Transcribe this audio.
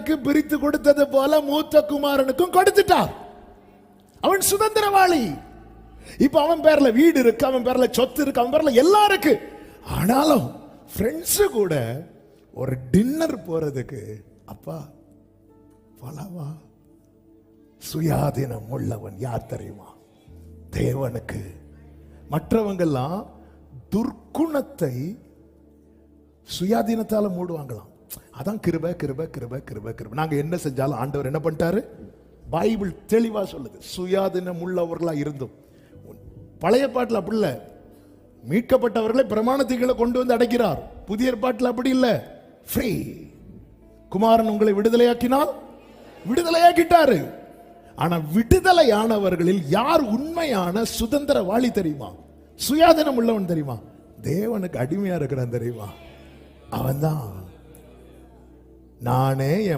தனக்கு பிரித்து கொடுத்தது போல மூத்த குமாரனுக்கும் கொடுத்துட்டார். அவன் சுதந்திரவாளி. இப்ப அவன் பேர்ல வீடு இருக்கு, அவன் பேர்ல சொத்து இருக்கு, அவன் பேர்ல எல்லாம் இருக்கு. ஆனாலும் ஃப்ரெண்ட்ஸ் கூட ஒரு டின்னர் போறதுக்கு அப்பா பலவா. சுயாதீனம் உள்ளவன் யார் தெரியுமா? தேவனுக்கு. மற்றவங்கெல்லாம் துர்க்குணத்தை சுயாதீனத்தால மூடுவாங்களாம். அதான் கிருபை கிருபை கிருபை கிருபை கிருபை. நாங்க என்ன செஞ்சாலும் ஆண்டவர் என்ன பண்ணிட்டாரு? பைபிள் தெளிவா சொல்லுது, சுயாதீனம் உள்ளவர்களா இருந்தும். பழைய பாட்டில் அப்படி இல்லை, மீட்கப்பட்டவர்களை பிரமாணத்துகளை கொண்டு வந்து அடைக்கிறார். புதிய பாட்டில் அப்படி இல்லை, ஃப்ரீ. குமாரன் உங்களை விடுதலையாக்கினால் விடுதலையாக்கிட்டாரு. ஆனா விடுதலையானவர்களில் யார் உண்மையான சுதந்திரவாளி தெரியுமா? சுயாதீனம் உள்ளவன் தெரியுமா? தேவனுக்கு அடிமையா இருக்கிறான் தெரியுமா? அவன்தான். நானே என்